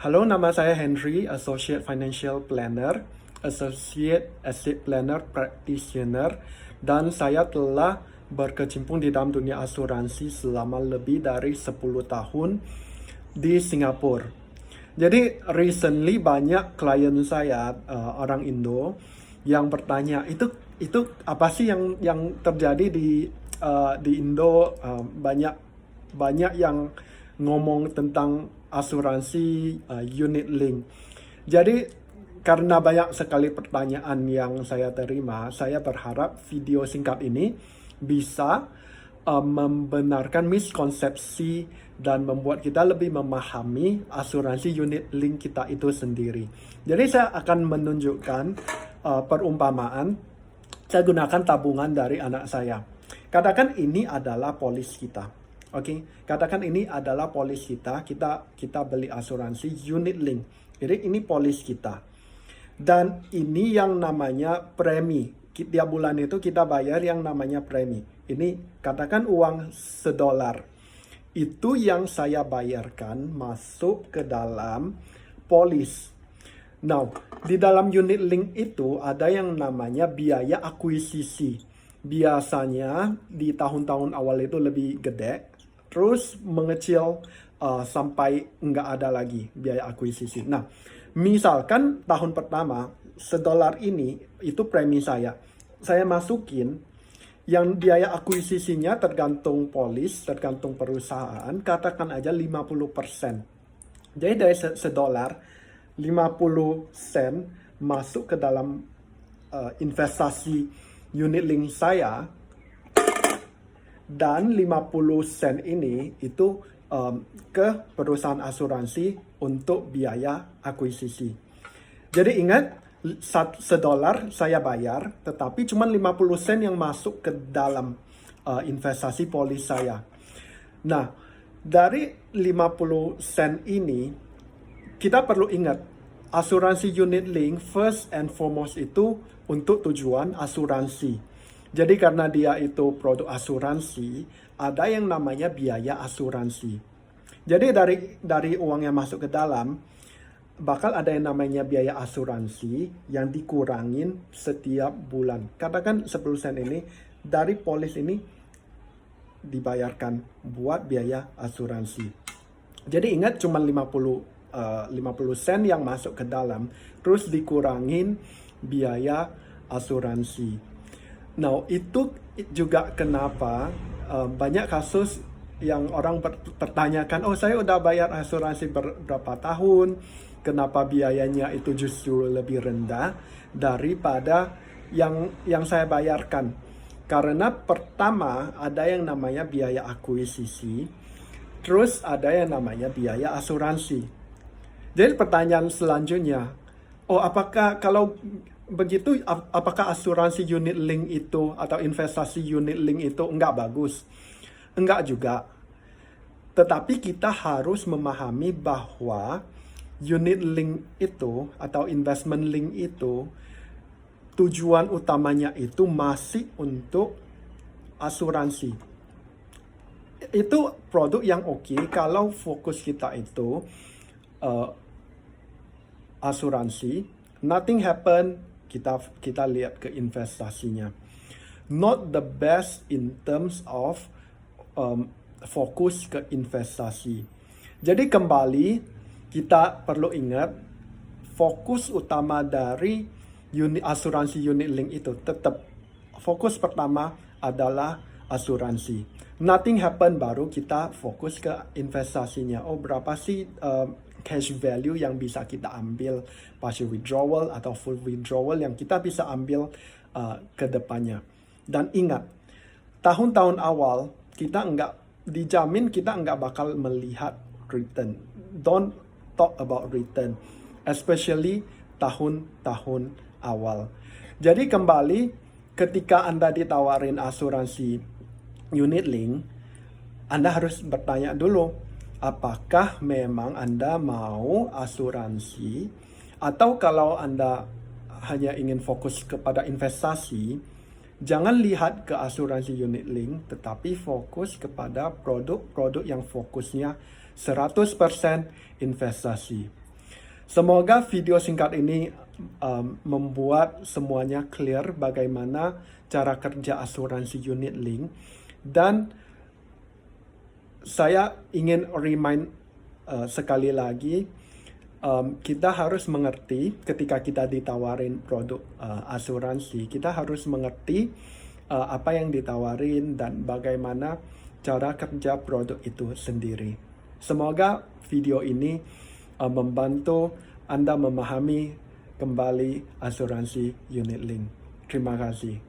Halo, nama saya Henry, Associate Financial Planner, Associate Asset Planner Practitioner, dan saya telah berkecimpung di dalam dunia asuransi selama lebih dari 10 tahun di Singapura. Jadi recently banyak klien saya orang Indo yang bertanya itu apa sih yang terjadi di Indo, banyak yang ngomong tentang asuransi unit link. Jadi karena banyak sekali pertanyaan yang saya terima, saya berharap video singkat ini bisa membenarkan miskonsepsi dan membuat kita lebih memahami asuransi unit link kita itu sendiri. Jadi saya akan menunjukkan perumpamaan. Saya gunakan tabungan dari anak saya. Katakan ini adalah polis kita. Oke, katakan ini adalah polis kita. Kita beli asuransi unit link. Jadi ini polis kita. Dan ini yang namanya premi. Tiap bulan itu kita bayar yang namanya premi. Ini katakan uang $1. Itu yang saya bayarkan masuk ke dalam polis. Now, di dalam unit link itu ada yang namanya biaya akuisisi. Biasanya di tahun-tahun awal itu lebih gede, terus mengecil sampai nggak ada lagi biaya akuisisi. Nah, misalkan tahun pertama $1 ini itu premi saya. Saya masukin yang biaya akuisisinya tergantung polis, tergantung perusahaan, katakan aja 50%. Jadi dari $1, 50 sen masuk ke dalam investasi unit link saya, dan 50 sen ini itu ke perusahaan asuransi untuk biaya akuisisi. Jadi ingat, $1 saya bayar, tetapi cuma 50 sen yang masuk ke dalam investasi polis saya. Nah, dari 50 sen ini, kita perlu ingat, asuransi unit link first and foremost itu untuk tujuan asuransi. Jadi karena dia itu produk asuransi, ada yang namanya biaya asuransi. Jadi dari uang yang masuk ke dalam, bakal ada yang namanya biaya asuransi yang dikurangin setiap bulan. Katakan 10 sen ini dari polis ini dibayarkan buat biaya asuransi. Jadi ingat cuma 50 sen yang masuk ke dalam, terus dikurangin biaya asuransi. Nah, itu juga kenapa banyak kasus yang orang pertanyakan, oh saya udah bayar asuransi berapa tahun, kenapa biayanya itu justru lebih rendah daripada yang saya bayarkan. Karena pertama ada yang namanya biaya akuisisi, terus ada yang namanya biaya asuransi. Jadi pertanyaan selanjutnya, oh apakah kalau begitu, apakah asuransi unit link itu atau investasi unit link itu enggak bagus? Enggak juga. Tetapi kita harus memahami bahwa unit link itu atau investment link itu tujuan utamanya itu masih untuk asuransi. Itu produk yang oke kalau fokus kita itu asuransi, nothing happen, kita lihat ke investasinya. Not the best in terms of fokus ke investasi. Jadi kembali kita perlu ingat, fokus utama dari asuransi unit link itu tetap fokus pertama adalah asuransi. Nothing happen baru kita fokus ke investasinya. Oh berapa sih cash value yang bisa kita ambil, partial withdrawal atau full withdrawal yang kita bisa ambil ke depannya. Dan ingat, tahun-tahun awal kita dijamin kita nggak bakal melihat return. Don't talk about return, especially tahun-tahun awal. Jadi kembali, ketika Anda ditawarin asuransi unit link, Anda harus bertanya dulu, apakah memang Anda mau asuransi, atau kalau Anda hanya ingin fokus kepada investasi, jangan lihat ke asuransi unit link, tetapi fokus kepada produk-produk yang fokusnya 100% investasi. Semoga video singkat ini membuat semuanya clear bagaimana cara kerja asuransi unit link. Dan saya ingin remind sekali lagi, kita harus mengerti ketika kita ditawarin produk asuransi, kita harus mengerti apa yang ditawarin dan bagaimana cara kerja produk itu sendiri. Semoga video ini membantu Anda memahami kembali asuransi unit link. Terima kasih.